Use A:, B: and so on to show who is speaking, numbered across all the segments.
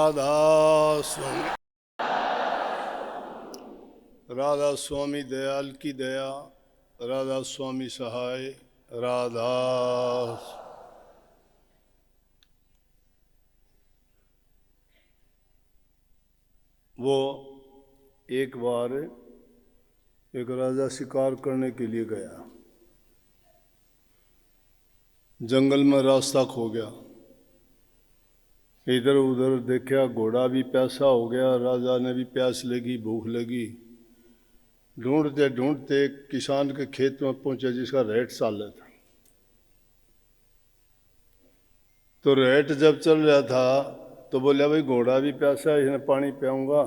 A: राधा स्वामी, राधा स्वामी दयाल की दया, राधा स्वामी सहाय, राधा। वो एक बार एक राजा शिकार करने के लिए गया, जंगल में रास्ता खो गया, इधर उधर देखा, घोड़ा भी प्यासा हो गया, राजा ने भी प्यास लगी, भूख लगी। ढूंढते ढूंढते एक किसान के खेत में पहुंचे जिसका रेट चाल था। तो रेट जब चल रहा था तो बोला भाई घोड़ा भी प्यासा है, इसने पानी पियाऊंगा।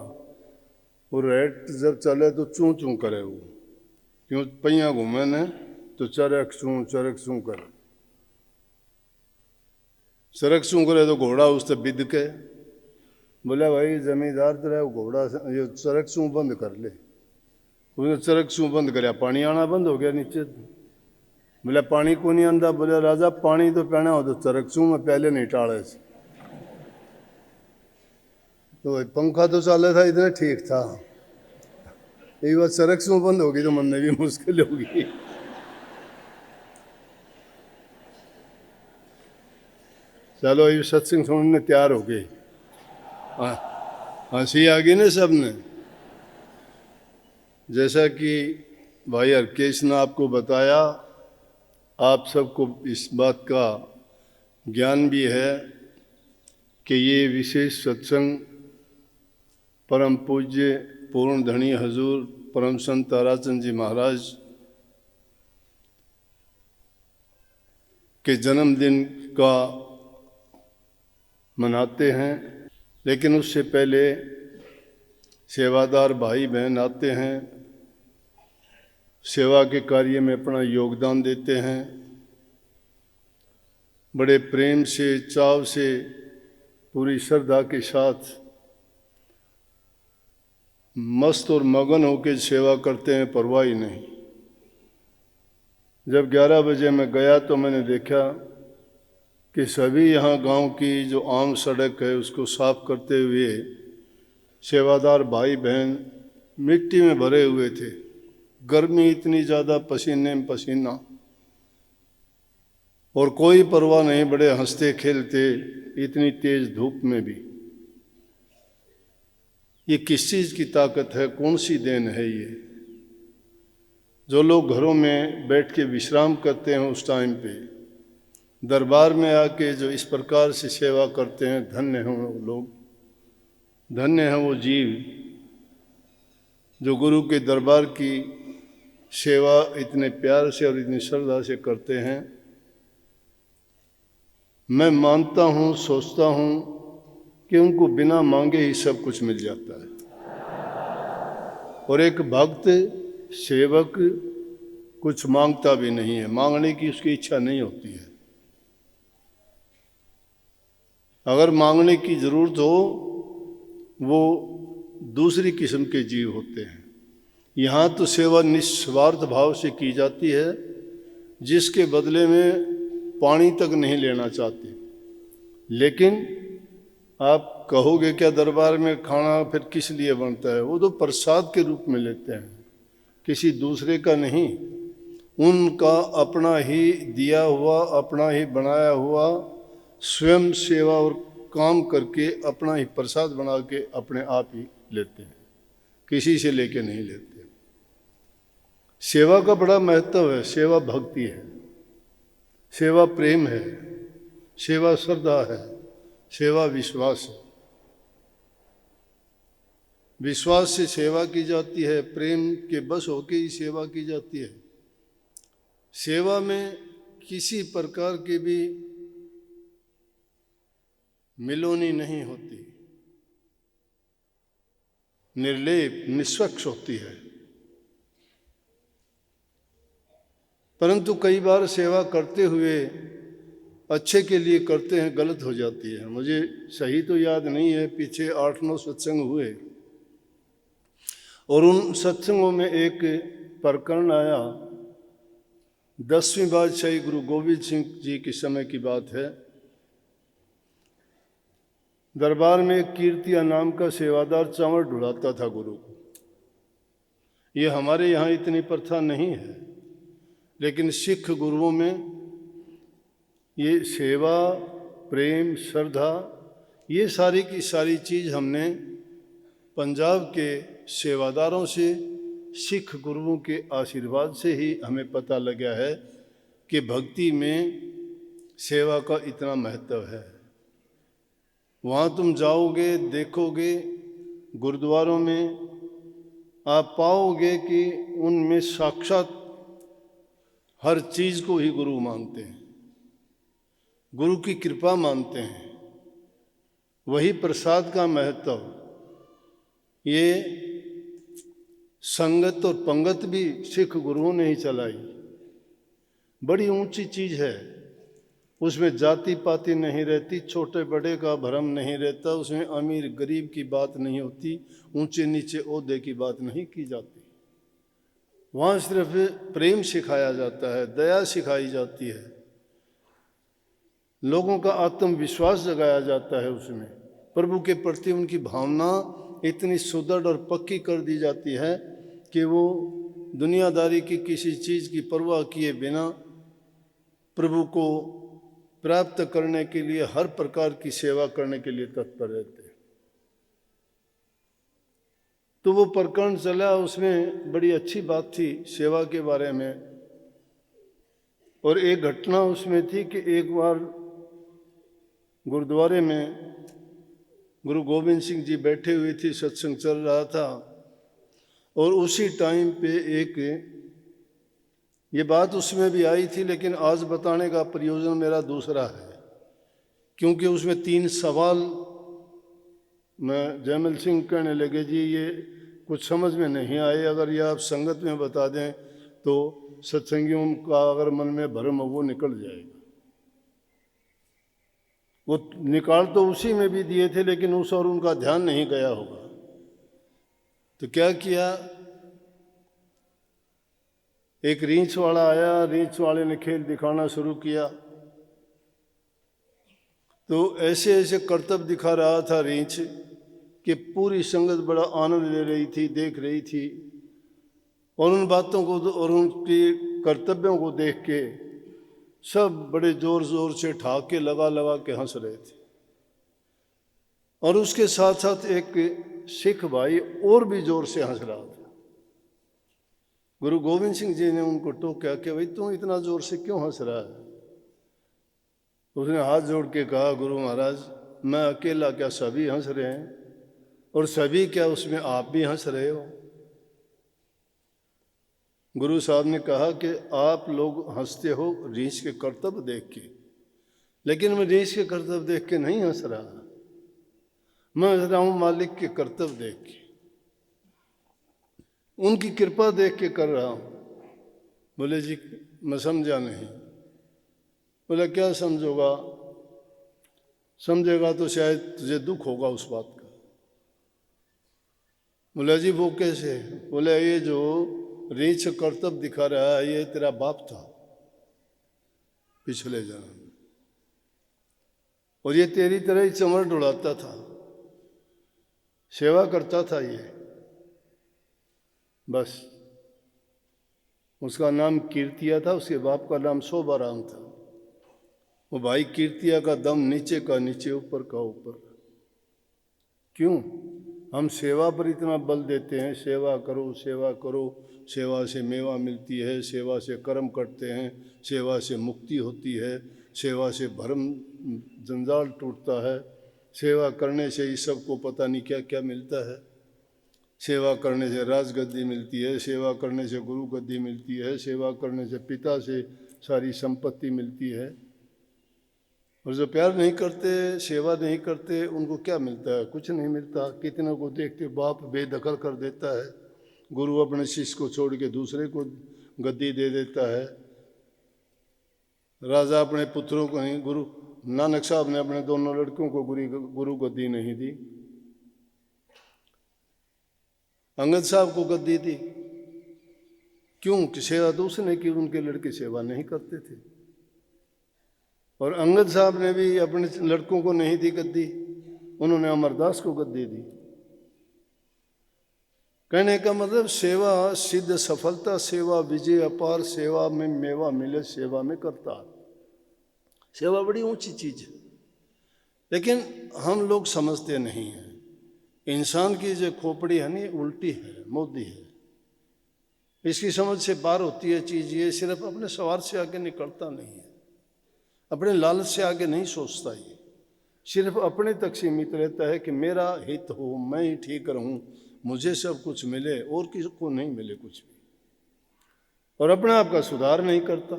A: वो रेट जब चले तो चूं चूं करे, वो क्यों पहिया घूमे ने तो चरक चूं करे, चरक चूं करे तो घोड़ा उससे बिद के बोला भाई जमींदार तेरा घोड़ा ये चरक चूं बंद कर ले। उसने चरक चूं बंद कराया, पानी आना बंद हो गया नीचे। बोला पानी को नहीं आंदा। बोले राजा पानी तो पीना हो तो चरक चूं में पहले नहीं टाले। तो पंखा तो चाले था, इतना ठीक था, एक बार चरक चूं बंद होगी तो मनने भी मुश्किल होगी। चलो ये सत्संग सुनने तैयार हो गए, हंसी आ गई ना सब ने। जैसा कि भाई हरकेश ने आपको बताया, आप सबको इस बात का ज्ञान भी है कि ये विशेष सत्संग परम पूज्य पूर्ण धनी हजूर परम संत ताराचंद जी महाराज के जन्मदिन का मनाते हैं। लेकिन उससे पहले सेवादार भाई बहन आते हैं, सेवा के कार्य में अपना योगदान देते हैं, बड़े प्रेम से चाव से पूरी श्रद्धा के साथ मस्त और मगन होकर सेवा करते हैं, परवाह ही नहीं। जब 11 बजे मैं गया तो मैंने देखा कि सभी यहाँ गांव की जो आम सड़क है उसको साफ करते हुए सेवादार भाई बहन मिट्टी में भरे हुए थे। गर्मी इतनी ज़्यादा, पसीने में पसीना, और कोई परवाह नहीं, बड़े हंसते खेलते इतनी तेज धूप में भी। ये किस चीज़ की ताकत है, कौन सी देन है ये? जो लोग घरों में बैठ के विश्राम करते हैं उस टाइम पे दरबार में आके जो इस प्रकार से सेवा करते हैं, धन्य हैं वो लोग, धन्य हैं वो जीव जो गुरु के दरबार की सेवा इतने प्यार से और इतनी श्रद्धा से करते हैं। मैं मानता हूँ, सोचता हूँ कि उनको बिना मांगे ही सब कुछ मिल जाता है। और एक भक्त सेवक कुछ मांगता भी नहीं है, मांगने की उसकी इच्छा नहीं होती है। अगर मांगने की जरूरत हो वो दूसरी किस्म के जीव होते हैं। यहाँ तो सेवा निस्वार्थ भाव से की जाती है, जिसके बदले में पानी तक नहीं लेना चाहते। लेकिन आप कहोगे क्या दरबार में खाना फिर किस लिए बनता है? वो तो प्रसाद के रूप में लेते हैं, किसी दूसरे का नहीं, उनका अपना ही दिया हुआ, अपना ही बनाया हुआ, स्वयं सेवा और काम करके अपना ही प्रसाद बना के अपने आप ही लेते हैं, किसी से लेके नहीं लेते। सेवा का बड़ा महत्व है। सेवा भक्ति है, सेवा प्रेम है, सेवा श्रद्धा है, सेवा विश्वास है। विश्वास से सेवा की जाती है, प्रेम के बस होके ही सेवा की जाती है। सेवा में किसी प्रकार की भी मिलोनी नहीं होती, निर्लेप निष्पक्ष होती है। परंतु कई बार सेवा करते हुए अच्छे के लिए करते हैं, गलत हो जाती है। मुझे सही तो याद नहीं है, पीछे 8-9 सत्संग हुए और उन सत्संगों में एक प्रकरण आया। 10वीं बादशाही गुरु गोविंद सिंह जी के समय की बात है। दरबार में एक कीर्तिया नाम का सेवादार चावल ढुलाता था गुरु को। ये हमारे यहाँ इतनी प्रथा नहीं है, लेकिन सिख गुरुओं में ये सेवा, प्रेम, श्रद्धा, ये सारी की सारी चीज़ हमने पंजाब के सेवादारों से, सिख गुरुओं के आशीर्वाद से ही हमें पता लगा है कि भक्ति में सेवा का इतना महत्व है। वहाँ तुम जाओगे, देखोगे गुरुद्वारों में, आप पाओगे कि उनमें साक्षात हर चीज़ को ही गुरु मानते हैं, गुरु की कृपा मानते हैं। वही प्रसाद का महत्व, ये संगत और पंगत भी सिख गुरुओं ने ही चलाई। बड़ी ऊंची चीज़ है, उसमें जाति पाति नहीं रहती, छोटे बड़े का भरम नहीं रहता, उसमें अमीर गरीब की बात नहीं होती, ऊंचे नीचे ओहदे की बात नहीं की जाती। वहाँ सिर्फ प्रेम सिखाया जाता है, दया सिखाई जाती है, लोगों का आत्मविश्वास जगाया जाता है। उसमें प्रभु के प्रति उनकी भावना इतनी सुदृढ़ और पक्की कर दी जाती है कि वो दुनियादारी की किसी चीज़ की परवाह किए बिना प्रभु को प्राप्त करने के लिए हर प्रकार की सेवा करने के लिए तत्पर रहते हैं। तो वो प्रकरण चला, उसमें बड़ी अच्छी बात थी सेवा के बारे में। और एक घटना उसमें थी कि एक बार गुरुद्वारे में गुरु गोविंद सिंह जी बैठे हुए थे, सत्संग चल रहा था, और उसी टाइम पे एक ये बात उसमें भी आई थी, लेकिन आज बताने का प्रयोजन मेरा दूसरा है, क्योंकि उसमें 3 सवाल मैं जयमल सिंह कहने लगे, जी ये कुछ समझ में नहीं आए, अगर ये आप संगत में बता दें तो सत्संगियों का अगर मन में भरम हो वो निकल जाएगा। वो निकाल तो उसी में भी दिए थे, लेकिन उस और उनका ध्यान नहीं गया होगा। तो क्या किया, एक रींछ वाला आया, रींछ वाले ने खेल दिखाना शुरू किया। तो ऐसे ऐसे करतब दिखा रहा था रींछ कि पूरी संगत बड़ा आनंद ले रही थी, देख रही थी, और उन बातों को और उनके कर्तव्यों को देख के सब बड़े जोर जोर से ठाके लगा लगा के हंस रहे थे। और उसके साथ साथ एक सिख भाई और भी जोर से हंस रहा था। गुरु गोविंद सिंह जी ने उनको टोका कि भाई तुम इतना जोर से क्यों हंस रहा है। उसने हाथ जोड़ के कहा, गुरु महाराज मैं अकेला क्या, सभी हंस रहे हैं, और सभी क्या उसमें आप भी हंस रहे हो। गुरु साहब ने कहा कि आप लोग हंसते हो रीछ के कर्तव्य देख के, लेकिन मैं रीछ के कर्तव्य देख के नहीं हंस रहा, मैं हंस रहा हूँ मालिक के कर्तव्य देख के, उनकी कृपा देख के कर रहा हूँ। बोले जी मैं समझा नहीं। बोले क्या समझोगा, समझेगा तो शायद तुझे दुख होगा उस बात का। बोले जी वो कैसे। बोले ये जो रीछ कर्तव्य दिखा रहा है ये तेरा बाप था पिछले जन्म में, और ये तेरी तरह ही चमड़ डुलाता था, सेवा करता था ये, बस। उसका नाम कीर्तिया था, उसके बाप का नाम शोभाराम था। वो भाई कीर्तिया का दम नीचे का नीचे, ऊपर का ऊपर। क्यों हम सेवा पर इतना बल देते हैं, सेवा करो सेवा करो, सेवा से मेवा मिलती है, सेवा से कर्म करते हैं, सेवा से मुक्ति होती है, सेवा से भरम जंजाल टूटता है, सेवा करने से ही सबको पता नहीं क्या क्या मिलता है। सेवा करने से राजगद्दी मिलती है, सेवा करने से गुरु गद्दी मिलती है, सेवा करने से पिता से सारी संपत्ति मिलती है। और जो प्यार नहीं करते, सेवा नहीं करते, उनको क्या मिलता है, कुछ नहीं मिलता। कितनों को देखते बाप बेदखल कर देता है, गुरु अपने शिष्य को छोड़ के दूसरे को गद्दी दे देता है, राजा अपने पुत्रों को नहीं, गुरु नानक साहब ने अपने दोनों लड़कों को गुरु गद्दी नहीं दी, अंगद साहब को गद्दी दी। क्यों कि सेवा तो उसने की, उनके लड़के सेवा नहीं करते थे। और अंगद साहब ने भी अपने लड़कों को नहीं दी गद्दी, उन्होंने अमरदास को गद्दी दी। कहने का मतलब सेवा सिद्ध सफलता, सेवा विजय अपार, सेवा में मेवा मिले, सेवा में करतार। सेवा बड़ी ऊंची चीज है, लेकिन हम लोग समझते नहीं हैं। इंसान की जो खोपड़ी है ना, उल्टी है, मोदी है। इसकी समझ से पार होती है चीज। ये सिर्फ अपने स्वार्थ से आगे निकलता नहीं है, अपने लालच से आगे नहीं सोचता। ये सिर्फ अपने तक सीमित रहता है कि मेरा हित हो, मैं ही ठीक रहूं, मुझे सब कुछ मिले और किसी को नहीं मिले कुछ भी, और अपने आप का सुधार नहीं करता।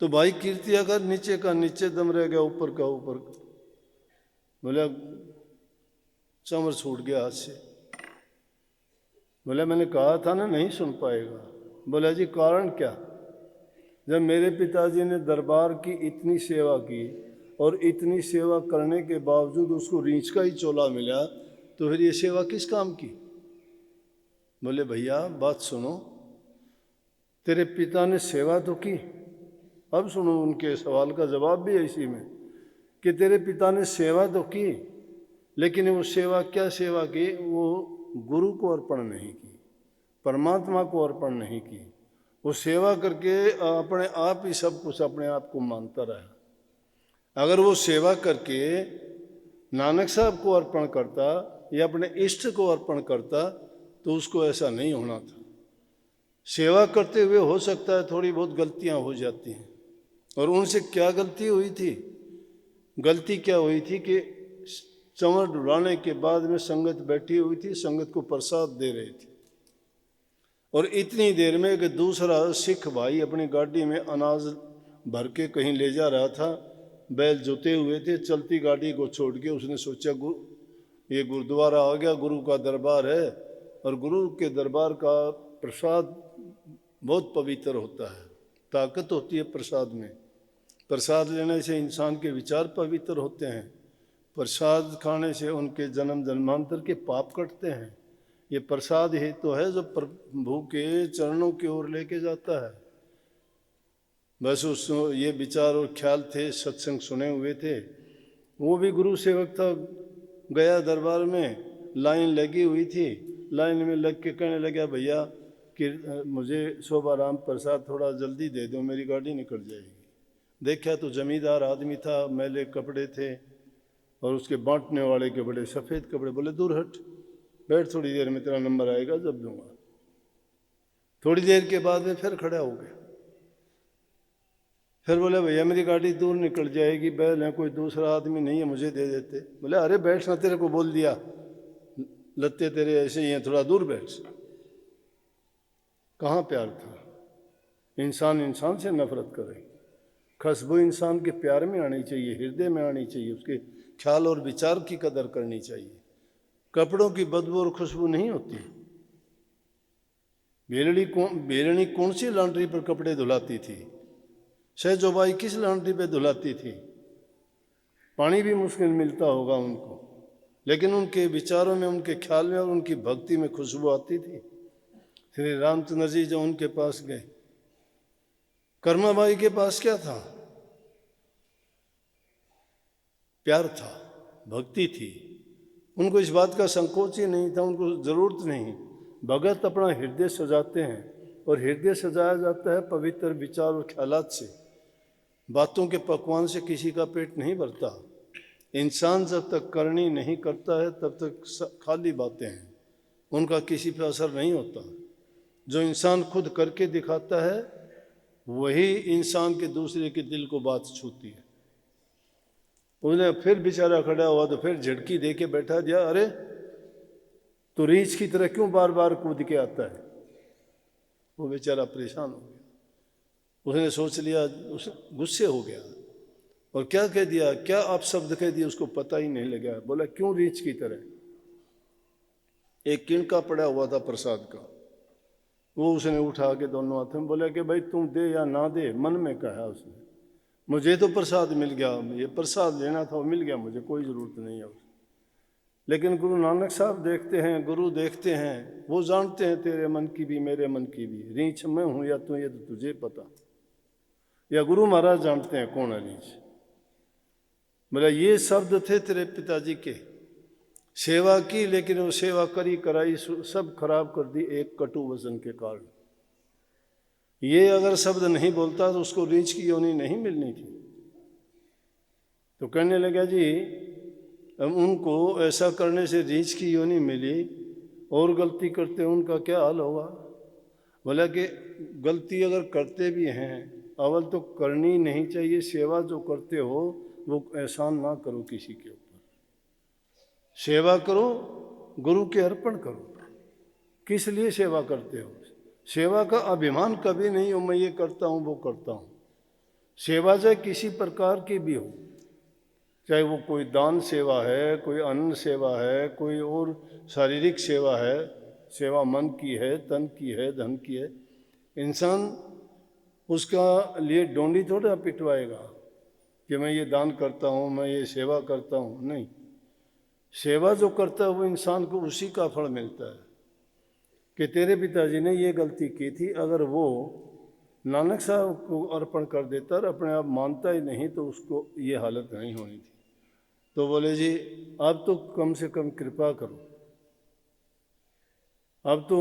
A: तो भाई कीर्ति अगर नीचे का नीचे दम रह गया, ऊपर का ऊपर, बोला चमर छूट गया हाथ से। बोला मैंने कहा था ना नहीं सुन पाएगा। बोला जी कारण क्या? जब मेरे पिताजी ने दरबार की इतनी सेवा की और इतनी सेवा करने के बावजूद उसको रीछ का ही चोला मिला, तो फिर ये सेवा किस काम की? बोले भैया बात सुनो, तेरे पिता ने सेवा तो की। अब सुनो उनके सवाल का जवाब भी है इसी में, कि तेरे पिता ने सेवा तो की, लेकिन वो सेवा क्या सेवा की? वो गुरु को अर्पण नहीं की, परमात्मा को अर्पण नहीं की। वो सेवा करके अपने आप ही सब कुछ अपने आप को मानता रहा। अगर वो सेवा करके नानक साहब को अर्पण करता या अपने इष्ट को अर्पण करता तो उसको ऐसा नहीं होना था। सेवा करते हुए हो सकता है थोड़ी बहुत गलतियां हो जाती हैं, और उनसे क्या गलती हुई थी? गलती क्या हुई थी कि चंवर डुलाने के बाद में संगत बैठी हुई थी, संगत को प्रसाद दे रही थी, और इतनी देर में कि दूसरा सिख भाई अपनी गाड़ी में अनाज भर के कहीं ले जा रहा था, बैल जोते हुए थे, चलती गाड़ी को छोड़ के उसने सोचा ये गुरुद्वारा आ गया, गुरु का दरबार है, और गुरु के दरबार का प्रसाद बहुत पवित्र होता है, ताकत होती है प्रसाद में। प्रसाद लेने से इंसान के विचार पवित्र होते हैं, प्रसाद खाने से उनके जन्म जन्मांतर के पाप कटते हैं। ये प्रसाद ही तो है जो प्रभु के चरणों की ओर लेके जाता है। बस उस ये विचार और ख्याल थे, सत्संग सुने हुए थे। वो भी गुरु सेवक था, गया दरबार में, लाइन लगी हुई थी, लाइन में लग के कहने लगा भैया कि मुझे शोभाराम प्रसाद थोड़ा जल्दी दे दो, मेरी गाड़ी निकल जाएगी। देखा तो जमींदार आदमी था, मैले कपड़े थे, और उसके बांटने वाले के बड़े सफ़ेद कपड़े। बोले दूर हट, बैठ, थोड़ी देर में तेरा नंबर आएगा जब दूंगा। थोड़ी देर के बाद में फिर खड़ा हो गया, फिर बोले भैया मेरी गाड़ी दूर निकल जाएगी, बैल है, कोई दूसरा आदमी नहीं है, मुझे दे देते। बोले अरे बैठ ना, तेरे को बोल दिया, लत्ते तेरे ऐसे ही हैं, थोड़ा दूर बैठ। कहाँ प्यार था? इंसान इंसान से नफरत करे। खुशबू इंसान के प्यार में आनी चाहिए, हृदय में आनी चाहिए, उसके ख्याल और विचार की कदर करनी चाहिए। कपड़ों की बदबू और खुशबू नहीं होती। बेलनी कौन सी लॉन्ड्री पर कपड़े धुलाती थी? सहजोबाई किस लॉन्ड्री पे धुलाती थी? पानी भी मुश्किल मिलता होगा उनको, लेकिन उनके विचारों में, उनके ख्याल में और उनकी भक्ति में खुशबू आती थी। श्री रामचंद्र जी जो उनके पास गए, कर्माबाई के पास क्या था? प्यार था, भक्ति थी। उनको इस बात का संकोच ही नहीं था, उनको ज़रूरत नहीं। भगत अपना हृदय सजाते हैं, और हृदय सजाया जाता है पवित्र विचार और ख्यालात से। बातों के पकवान से किसी का पेट नहीं भरता। इंसान जब तक करनी नहीं करता है तब तक खाली बातें हैं, उनका किसी पर असर नहीं होता। जो इंसान खुद करके दिखाता है वही इंसान के दूसरे के दिल को बात छूती है। उसने फिर बेचारा खड़ा हुआ तो फिर झटकी दे के बैठा दिया, अरे तो रीछ की तरह क्यों बार बार कूद के आता है? वो बेचारा परेशान हो गया। उसने सोच लिया, उस गुस्से हो गया और क्या कह दिया, क्या आप शब्द कह दिया, उसको पता ही नहीं लगा। बोला क्यों रीछ की तरह? एक किणका पड़ा हुआ था प्रसाद का, वो उसने उठा के दोनों हाथों में बोला कि भाई तुम दे या ना दे, मन में कहा उसने, मुझे तो प्रसाद मिल गया, ये प्रसाद लेना था वो मिल गया, मुझे कोई ज़रूरत नहीं है उसकी। लेकिन गुरु नानक साहब देखते हैं, गुरु देखते हैं, वो जानते हैं तेरे मन की भी मेरे मन की भी। रीछ मैं हूँ या तू, ये तो तुझे पता, या गुरु महाराज जानते हैं कौन है रीछ। बोला ये शब्द थे तेरे पिताजी के, सेवा की, लेकिन वो सेवा करी कराई सब खराब कर दी एक कटु वचन के कारण। ये अगर शब्द नहीं बोलता तो उसको रीछ की योनि नहीं मिलनी थी। तो कहने लगा जी अब उनको ऐसा करने से रीछ की योनि मिली, और गलती करते उनका क्या हाल होगा? बोला कि गलती अगर करते भी हैं, अव्वल तो करनी नहीं चाहिए। सेवा जो करते हो वो एहसान ना करो किसी के ऊपर, सेवा करो, गुरु के अर्पण करो। किस लिए सेवा करते हो? सेवा का अभिमान कभी नहीं हो मैं ये करता हूँ वो करता हूँ। सेवा चाहे किसी प्रकार की भी हो, चाहे वो कोई दान सेवा है, कोई अन्न सेवा है, कोई और शारीरिक सेवा है, सेवा मन की है, तन की है, धन की है। इंसान उसका लिए डोंडी थोड़ा पिटवाएगा कि मैं ये दान करता हूँ, मैं ये सेवा करता हूँ। नहीं, सेवा जो करता है वो इंसान को उसी का फल मिलता है। कि तेरे पिताजी ने ये गलती की थी, अगर वो नानक साहब को अर्पण कर देता और अपने आप मानता ही नहीं तो उसको ये हालत नहीं होनी थी। तो बोले जी अब तो कम से कम कृपा करो, अब तो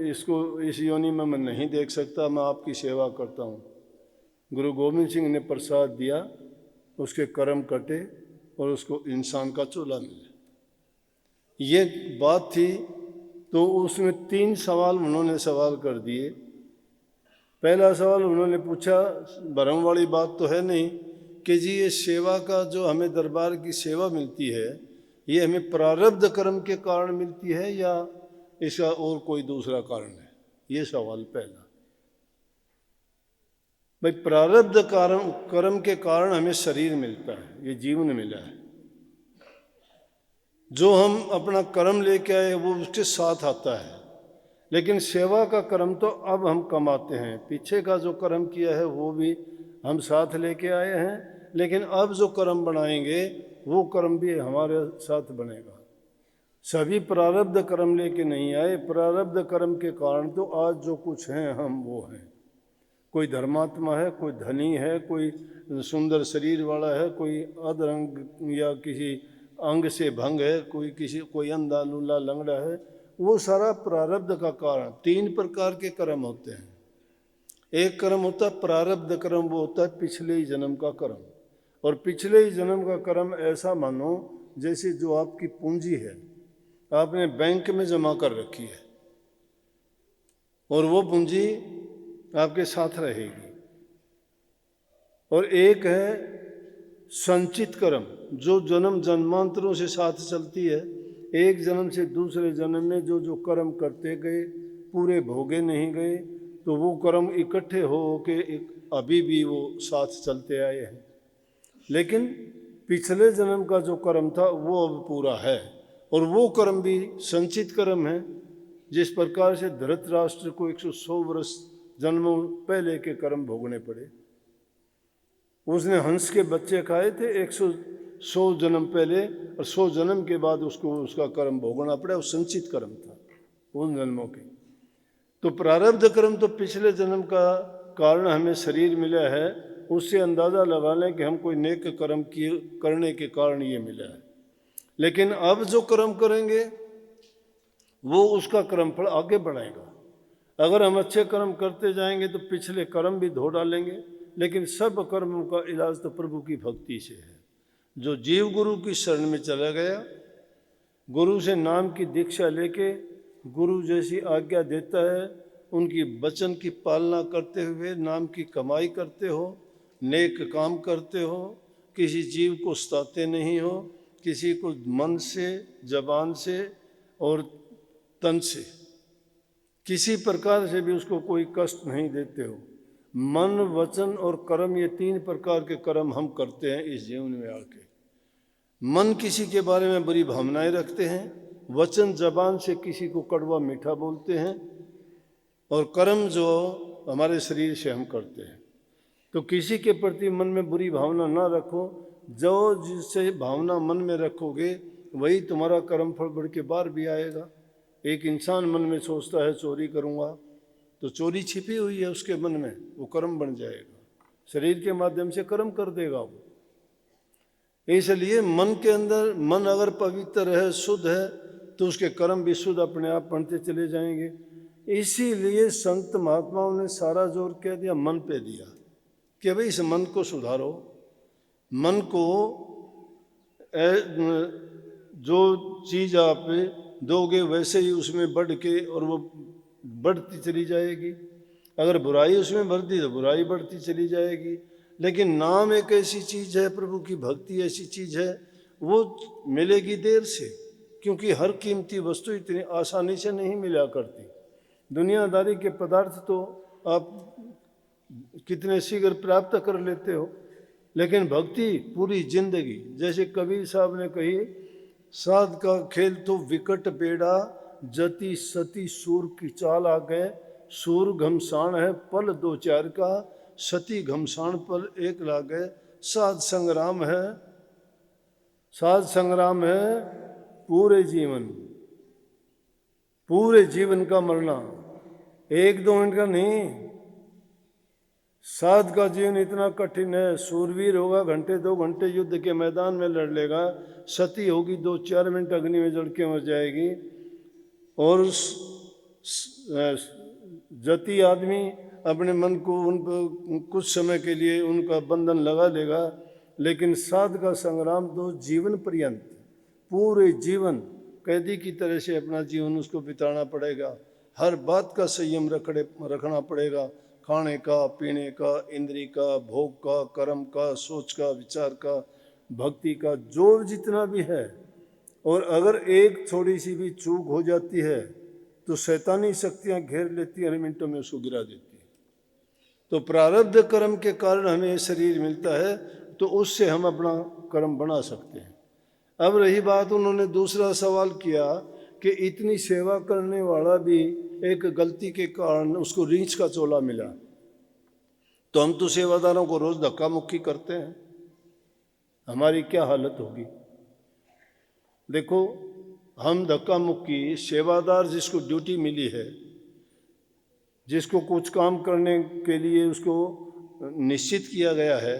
A: इसको इस योनि में मैं नहीं देख सकता, मैं आपकी सेवा करता हूँ। गुरु गोविंद सिंह ने प्रसाद दिया, उसके कर्म कटे और उसको इंसान का चोला मिला। ये बात थी। तो उसमें 3 सवाल उन्होंने सवाल कर दिए। पहला सवाल उन्होंने पूछा, भरम वाली बात तो है नहीं, कि जी ये सेवा का जो हमें दरबार की सेवा मिलती है ये हमें प्रारब्ध कर्म के कारण मिलती है या इसका और कोई दूसरा कारण है? ये सवाल पहला। भाई प्रारब्ध कर्म के कारण हमें शरीर मिलता है, ये जीवन मिला है। जो हम अपना कर्म लेके आए वो उसके साथ आता है, लेकिन सेवा का कर्म तो अब हम कमाते हैं। पीछे का जो कर्म किया है वो भी हम साथ लेके आए हैं, लेकिन अब जो कर्म बनाएंगे वो कर्म भी हमारे साथ बनेगा। सभी प्रारब्ध कर्म लेके नहीं आए, प्रारब्ध कर्म के कारण तो आज जो कुछ हैं हम वो हैं। कोई धर्मात्मा है, कोई धनी है, कोई सुंदर शरीर वाला है, कोई अधरंग या किसी अंग से भंग है, कोई अंधा लूला लंगड़ा है। वो सारा प्रारब्ध का कारण। 3 प्रकार के कर्म होते हैं। एक कर्म होता है प्रारब्ध कर्म, वो होता है पिछले ही जन्म का कर्म। और पिछले ही जन्म का कर्म ऐसा मानो जैसे जो आपकी पूंजी है आपने बैंक में जमा कर रखी है और वो पूंजी आपके साथ रहेगी। और एक है संचित कर्म, जो जन्म जन्मांतरों से साथ चलती है। एक जन्म से दूसरे जन्म में जो जो कर्म करते गए, पूरे भोगे नहीं गए, तो वो कर्म इकट्ठे हो के अभी भी वो साथ चलते आए हैं। लेकिन पिछले जन्म का जो कर्म था वो अब पूरा है, और वो कर्म भी संचित कर्म है। जिस प्रकार से धृतराष्ट्र को 100 वर्ष जन्मों पहले के कर्म भोगने पड़े। उसने हंस के बच्चे खाए थे 100 जन्म पहले, और 100 जन्म के बाद उसको उसका कर्म भोगना पड़ा। वो संचित कर्म था उन जन्मों के। तो प्रारब्ध कर्म तो पिछले जन्म का कारण हमें शरीर मिला है, उससे अंदाज़ा लगा लें कि हम कोई नेक कर्म करने के कारण ये मिला है। लेकिन अब जो कर्म करेंगे वो उसका कर्मफल आगे बढ़ाएगा। अगर हम अच्छे कर्म करते जाएंगे तो पिछले कर्म भी धो डालेंगे, लेकिन सब कर्मों का इलाज तो प्रभु की भक्ति से है। जो जीव गुरु की शरण में चला गया, गुरु से नाम की दीक्षा लेके गुरु जैसी आज्ञा देता है, उनकी वचन की पालना करते हुए नाम की कमाई करते हो, नेक काम करते हो, किसी जीव को सताते नहीं हो, किसी को मन से, जबान से और तन से किसी प्रकार से भी उसको कोई कष्ट नहीं देते हो। मन, वचन और कर्म, ये 3 प्रकार के कर्म हम करते हैं इस जीवन में आके। मन किसी के बारे में बुरी भावनाएं रखते हैं, वचन जबान से किसी को कड़वा मीठा बोलते हैं, और कर्म जो हमारे शरीर से हम करते हैं। तो किसी के प्रति मन में बुरी भावना ना रखो। जो जिससे भावना मन में रखोगे वही तुम्हारा कर्म फल बढ़ के बाहर भी आएगा। एक इंसान मन में सोचता है चोरी करूँगा, तो चोरी छिपी हुई है उसके मन में, वो कर्म बन जाएगा। शरीर के माध्यम से कर्म कर देगा वो। इसलिए मन के अंदर, मन अगर पवित्र है, शुद्ध है, तो उसके कर्म भी शुद्ध अपने आप बनते चले जाएंगे। इसीलिए संत महात्माओं ने सारा जोर कह दिया मन पे दिया कि भाई इस मन को सुधारो। मन को जो चीज़ आप दोगे वैसे ही उसमें बढ़ के और वो बढ़ती चली जाएगी। अगर बुराई उसमें बढ़ती तो बुराई बढ़ती चली जाएगी। लेकिन नाम एक ऐसी चीज़ है, प्रभु की भक्ति ऐसी चीज़ है, वो मिलेगी देर से, क्योंकि हर कीमती वस्तु इतनी आसानी से नहीं मिला करती। दुनियादारी के पदार्थ तो आप कितने शीघ्र प्राप्त कर लेते हो, लेकिन भक्ति पूरी जिंदगी। जैसे कबीर साहब ने कही, साध का खेल तो विकट बेड़ा, जति सती सूर की चाल आ गए। सूर घमसान है पल दो चार का, सती घमसान पल एक ला गए। साध संग्राम है, साध संग्राम है पूरे जीवन, पूरे जीवन का मरना, एक दो मिनट का नहीं। साध का जीवन इतना कठिन है। सूरवीर होगा घंटे दो घंटे युद्ध के मैदान में लड़ लेगा, सती होगी दो चार मिनट अग्नि में जल के मर जाएगी, और जति आदमी अपने मन को उन पर कुछ समय के लिए उनका बंधन लगा लेगा। लेकिन साध का संग्राम तो जीवन पर्यंत, पूरे जीवन कैदी की तरह से अपना जीवन उसको बिताना पड़ेगा। हर बात का संयम रखना पड़ेगा, खाने का, पीने का, इंद्री का, भोग का, कर्म का, सोच का, विचार का, भक्ति का, जो जितना भी है। और अगर एक थोड़ी सी भी चूक हो जाती है तो शैतानी शक्तियां घेर लेती हैं, हर मिनटों में उसको गिरा देती है। तो प्रारब्ध कर्म के कारण हमें ये शरीर मिलता है, तो उससे हम अपना कर्म बना सकते हैं। अब रही बात, उन्होंने दूसरा सवाल किया कि इतनी सेवा करने वाला भी एक गलती के कारण उसको रीछ का चोला मिला, तो हम तो सेवादारों को रोज धक्का मुक्की करते हैं, हमारी क्या हालत होगी। देखो, हम धक्का मुक्की, सेवादार जिसको ड्यूटी मिली है, जिसको कुछ काम करने के लिए उसको निश्चित किया गया है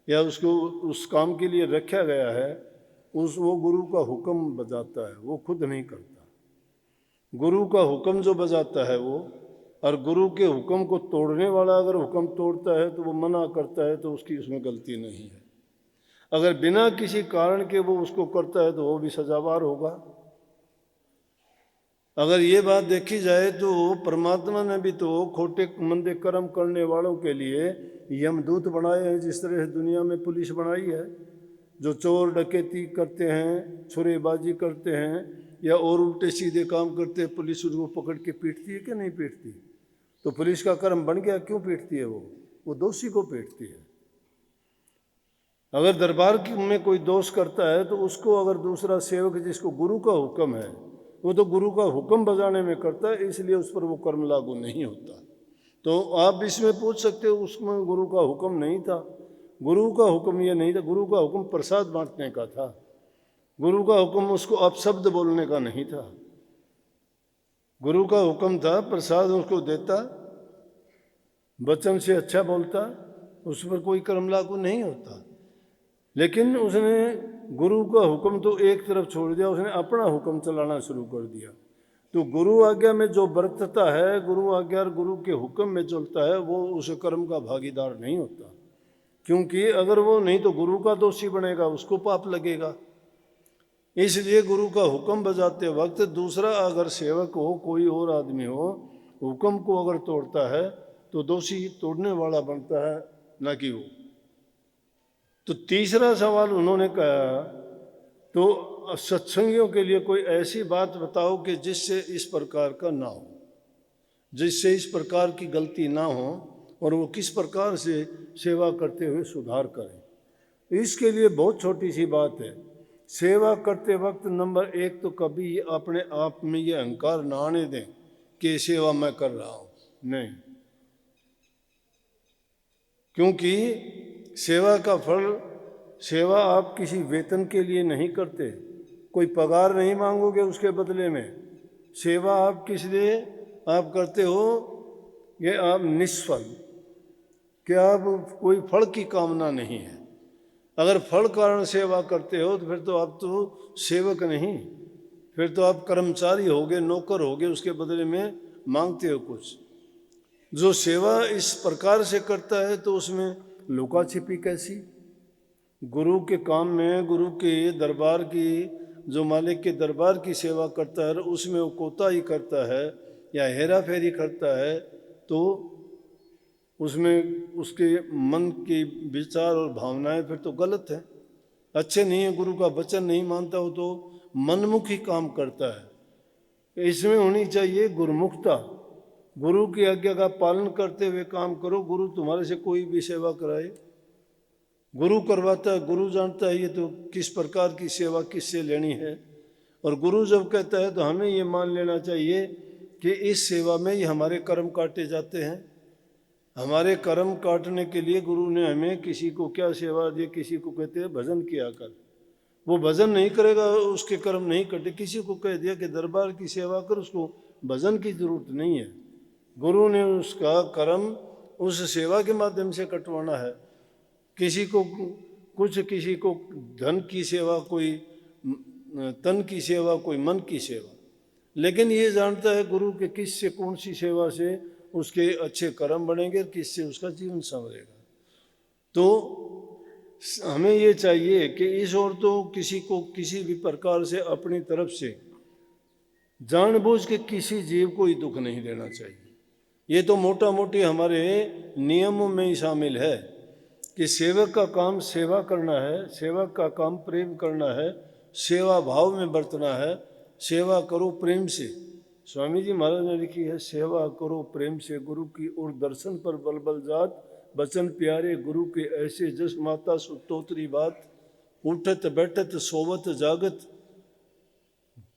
A: या उसको उस काम के लिए रखा गया है, वो गुरु का हुक्म बजाता है, वो खुद नहीं करता। गुरु का हुक्म जो बजाता है वो, और गुरु के हुक्म को तोड़ने वाला अगर हुक्म तोड़ता है तो वो मना करता है, तो उसकी उसमें गलती नहीं है। अगर बिना किसी कारण के वो उसको करता है तो वो भी सजावार होगा। अगर ये बात देखी जाए तो परमात्मा ने भी तो खोटे मंदे कर्म करने वालों के लिए यमदूत बनाए हैं, जिस तरह दुनिया में पुलिस बनाई है। जो चोर डकैती करते हैं, छुरेबाजी करते हैं या और उल्टे सीधे काम करते हैं, पुलिस उनको पकड़ के पीटती है कि नहीं पीटती? तो पुलिस का कर्म बन गया, क्यों पीटती है? वो दोषी को पीटती है। अगर दरबार में कोई दोष करता है तो उसको अगर दूसरा सेवक जिसको गुरु का हुक्म है, वो तो गुरु का हुक्म बजाने में करता है, इसलिए उस पर वो कर्म लागू नहीं होता। तो आप इसमें पूछ सकते हो उसमें गुरु का हुक्म नहीं था। गुरु का हुक्म ये नहीं था, गुरु का हुक्म प्रसाद बांटने का था। गुरु का हुक्म उसको अपशब्द बोलने का नहीं था। गुरु का हुक्म था प्रसाद उसको देता, वचन से अच्छा बोलता, उस पर कोई कर्म लागू नहीं होता। लेकिन उसने गुरु का हुक्म तो एक तरफ छोड़ दिया, उसने अपना हुक्म चलाना शुरू कर दिया। तो गुरु आज्ञा में जो बरतता है, गुरु आज्ञा और गुरु के हुक्म में चलता है, वो उस कर्म का भागीदार नहीं होता। क्योंकि अगर वो नहीं तो गुरु का दोषी बनेगा, उसको पाप लगेगा। इसलिए गुरु का हुक्म बजाते वक्त दूसरा अगर सेवक हो, कोई और आदमी हो, हुक्म को अगर तोड़ता है तो दोषी तोड़ने वाला बनता है, ना कि वो। तो तीसरा सवाल उन्होंने कहा, तो सत्संगियों के लिए कोई ऐसी बात बताओ कि जिससे इस प्रकार का ना हो, जिससे इस प्रकार की गलती ना हो, और वो किस प्रकार से सेवा करते हुए सुधार करें। इसके लिए बहुत छोटी सी बात है। सेवा करते वक्त नंबर एक तो कभी अपने आप में ये अहंकार ना आने दें कि सेवा मैं कर रहा हूँ, नहीं। क्योंकि सेवा का फल, सेवा आप किसी वेतन के लिए नहीं करते, कोई पगार नहीं मांगोगे उसके बदले में। सेवा आप किस लिए आप करते हो? ये आप निष्फल, कि आप कोई फल की कामना नहीं है। अगर फल कारण सेवा करते हो तो फिर तो आप तो सेवक नहीं, फिर तो आप कर्मचारी होगे, नौकर होगे, उसके बदले में मांगते हो कुछ। जो सेवा इस प्रकार से करता है तो उसमें लुका छिपी कैसी? गुरु के काम में, गुरु के दरबार की, जो मालिक के दरबार की सेवा करता है उसमें वो कोताही करता है या हेरा फेरी करता है तो उसमें उसके मन के विचार और भावनाएं फिर तो गलत है, अच्छे नहीं है। गुरु का वचन नहीं मानता हो तो मनमुखी काम करता है। इसमें होनी चाहिए गुरुमुखता। गुरु की आज्ञा का पालन करते हुए काम करो। गुरु तुम्हारे से कोई भी सेवा कराए, गुरु करवाता है, गुरु जानता है ये तो किस प्रकार की सेवा किससे लेनी है। और गुरु जब कहता है तो हमें ये मान लेना चाहिए कि इस सेवा में ये हमारे कर्म काटे जाते हैं। हमारे कर्म काटने के लिए गुरु ने हमें किसी को क्या सेवा दी? किसी को कहते हैं भजन किया कर, वो भजन नहीं करेगा उसके कर्म नहीं कटे। किसी को कह दिया कि दरबार की सेवा कर, उसको भजन की जरूरत नहीं है। गुरु ने उसका कर्म उस सेवा के माध्यम से कटवाना है। किसी को कुछ, किसी को धन की सेवा, कोई तन की सेवा, कोई मन की सेवा, लेकिन ये जानता है गुरु के किस से कौन सी सेवा से उसके अच्छे कर्म बनेंगे, किससे उसका जीवन संवरेगा। तो हमें ये चाहिए कि इस ओर तो किसी को किसी भी प्रकार से अपनी तरफ से जानबूझ के किसी जीव को ही दुख नहीं देना चाहिए। ये तो मोटा मोटी हमारे नियमों में ही शामिल है कि सेवक का काम सेवा करना है, सेवक का काम प्रेम करना है, सेवा भाव में बरतना है। सेवा करो प्रेम से। स्वामी जी महाराज ने लिखी है, सेवा करो प्रेम से गुरु की और दर्शन पर बल बल जात, बचन प्यारे गुरु के ऐसे जस माता सुतोतरी बात, उठत बैठत सोवत जागत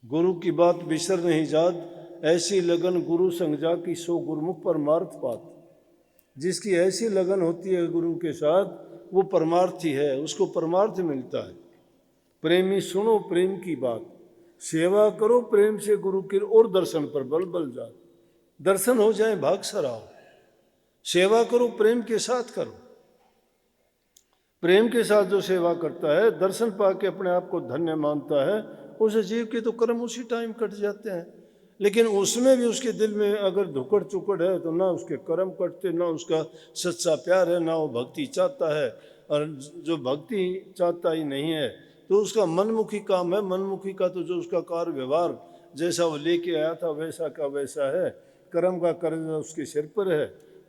A: गुरु की बात बिसर नहीं जात, ऐसी लगन गुरु संग जा की सो गुरुमुख परमार्थ पात। जिसकी ऐसी लगन होती है गुरु के साथ वो परमार्थी है, उसको परमार्थ मिलता है। प्रेमी सुनो प्रेम की बात, सेवा करो प्रेम से गुरु की और दर्शन पर बल बल जात। दर्शन हो जाए भाग सराओ, सेवा करो प्रेम के साथ करो। प्रेम के साथ जो सेवा करता है, दर्शन पाके अपने आप को धन्य मानता है, उस जीव के तो कर्म उसी टाइम कट जाते हैं। लेकिन उसमें भी उसके दिल में अगर धुकड़ चुकड़ है तो ना उसके कर्म कटते, ना उसका सच्चा प्यार है, ना वो भक्ति चाहता है। और जो भक्ति चाहता ही नहीं है तो उसका मनमुखी काम है। मनमुखी का तो जो उसका कार्य व्यवहार जैसा वो लेके आया था वैसा का वैसा है, कर्म का कर्ज उसके सिर पर है,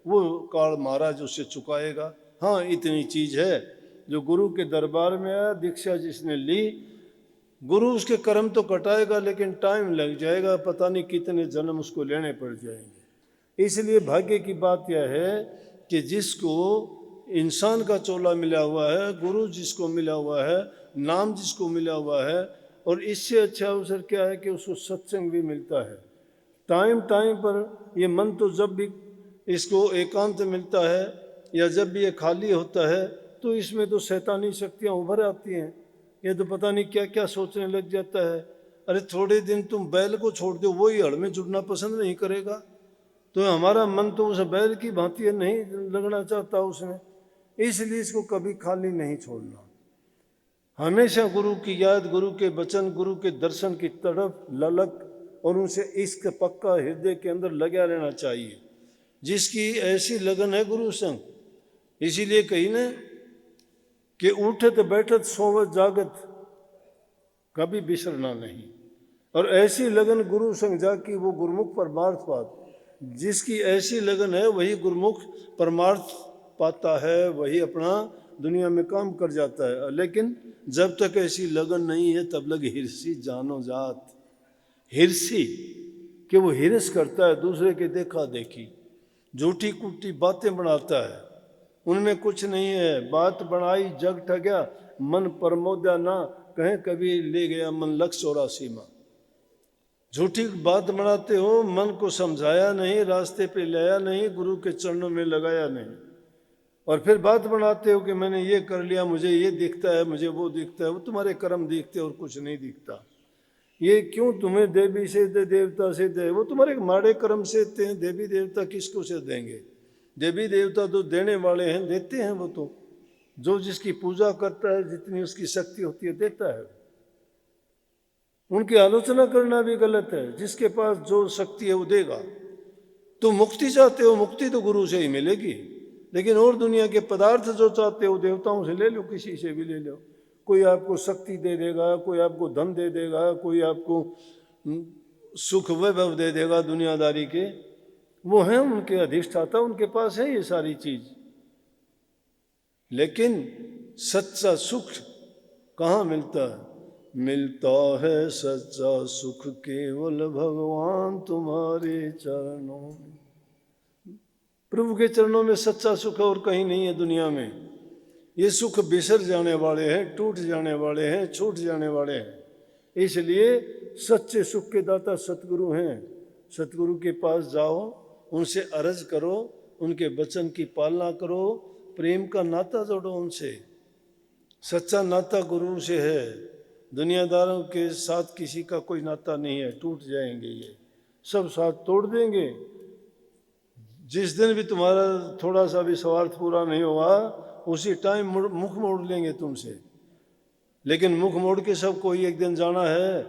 A: वो काल महाराज उससे चुकाएगा। हाँ, इतनी चीज है, जो गुरु के दरबार में आया, दीक्षा जिसने ली, गुरु उसके कर्म तो कटाएगा लेकिन टाइम लग जाएगा, पता नहीं कितने जन्म उसको लेने पड़ जाएंगे। इसलिए भाग्य की बात यह है कि जिसको इंसान का चोला मिला हुआ है, गुरु जिसको मिला हुआ है, नाम जिसको मिला हुआ है, और इससे अच्छा अवसर क्या है कि उसको सत्संग भी मिलता है टाइम टाइम पर। ये मन तो जब भी इसको एकांत मिलता है या जब भी ये खाली होता है तो इसमें तो शैतानी शक्तियाँ उभर आती हैं। ये तो पता नहीं क्या क्या सोचने लग जाता है। अरे थोड़े दिन तुम बैल को छोड़ दो, वही हड़ में जुड़ना पसंद नहीं करेगा। तो हमारा मन तो उस बैल की भांति नहीं लगना चाहता उसमें, इसलिए इसको कभी खाली नहीं छोड़ना। हमेशा गुरु की याद, गुरु के वचन, गुरु के दर्शन की तरफ ललक और उनसे इश्क पक्का हृदय के अंदर लगा रहना चाहिए। जिसकी ऐसी लगन है गुरु संग, इसीलिए कही ना कि उठत बैठत सोवत जागत कभी बिसरना नहीं। और ऐसी लगन गुरु संग जाकी वो गुरुमुख परमार्थ पात। जिसकी ऐसी लगन है वही गुरुमुख परमार्थ पाता है, वही अपना दुनिया में काम कर जाता है। लेकिन जब तक ऐसी लगन नहीं है तब लग हिरसी जानो जात। हिरसी कि वो हिरस करता है, दूसरे के देखा देखी, झूठी कुटी बातें बनाता है, उनमें कुछ नहीं है। बात बनाई जग ठग्या, मन प्रमोद्या ना, कहें कभी ले गया मन लक्ष्य और सीमा। झूठी बात बनाते हो, मन को समझाया नहीं, रास्ते पे लाया नहीं, गुरु के चरणों में लगाया नहीं, और फिर बात बनाते हो कि मैंने ये कर लिया, मुझे ये दिखता है, मुझे वो दिखता है। वो तुम्हारे कर्म दिखते और कुछ नहीं दिखता। ये क्यों तुम्हें देवी से दे, देवता से दे, वो तुम्हारे माड़े कर्म से देते हैं। देवी देवता किसको से देंगे? देवी देवता तो देने वाले हैं, देते हैं वो तो। जो जिसकी पूजा करता है, जितनी उसकी शक्ति होती है देता है। उनकी आलोचना करना भी गलत है। जिसके पास जो शक्ति है वो देगा। तुम मुक्ति चाहते हो, मुक्ति तो गुरु से ही मिलेगी, लेकिन और दुनिया के पदार्थ जो चाहते हो देवताओं से ले लो, किसी से भी ले लो। कोई आपको शक्ति दे देगा, कोई आपको धन दे देगा, कोई आपको सुख वैभव दे देगा दुनियादारी के, वो हैं उनके अधिष्ठाता, उनके पास है ये सारी चीज। लेकिन सच्चा सुख कहाँ मिलता है? मिलता है सच्चा सुख केवल भगवान तुम्हारे चरणों में। प्रभु के चरणों में सच्चा सुख और कहीं नहीं है दुनिया में। ये सुख बिसर जाने वाले हैं, टूट जाने वाले हैं, छूट जाने वाले हैं। इसलिए सच्चे सुख के दाता सतगुरु हैं। सतगुरु के पास जाओ, उनसे अर्ज करो, उनके वचन की पालना करो, प्रेम का नाता जोड़ो उनसे। सच्चा नाता गुरु से है। दुनियादारों के साथ किसी का कोई नाता नहीं है। टूट जाएंगे ये सब, साथ तोड़ देंगे। जिस दिन भी तुम्हारा थोड़ा सा भी स्वार्थ पूरा नहीं होगा, उसी टाइम मुख मोड़ लेंगे तुमसे। लेकिन मुख मोड़ के सबको एक दिन जाना है,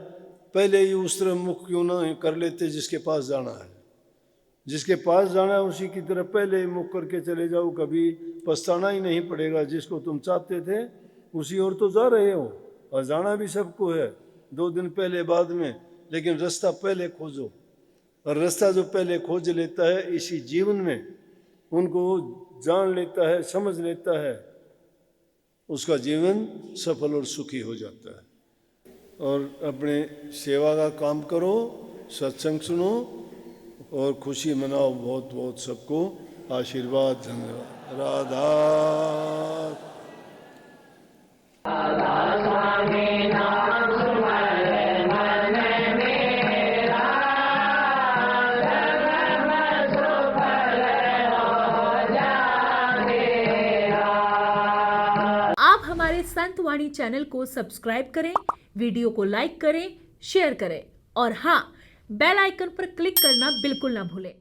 A: पहले ही उस तरह मुख क्यों ना कर लेते जिसके पास जाना है। जिसके पास जाना है उसी की तरफ पहले ही मुख करके चले जाओ, कभी पछताना ही नहीं पड़ेगा। जिसको तुम चाहते थे उसी ओर तो जा रहे हो, और जाना भी सबको है, 2 दिन पहले बाद में। लेकिन रास्ता पहले खोजो, और रास्ता जो पहले खोज लेता है इसी जीवन में, उनको जान लेता है, समझ लेता है, उसका जीवन सफल और सुखी हो जाता है। और अपने सेवा का काम करो, सत्संग सुनो और खुशी मनाओ। बहुत बहुत सबको आशीर्वाद। धन्यवाद। राधा
B: हमारे संत वाणी चैनल को सब्सक्राइब करें, वीडियो को लाइक करें, शेयर करें और हाँ, बेल आइकन पर क्लिक करना बिल्कुल ना भूलें।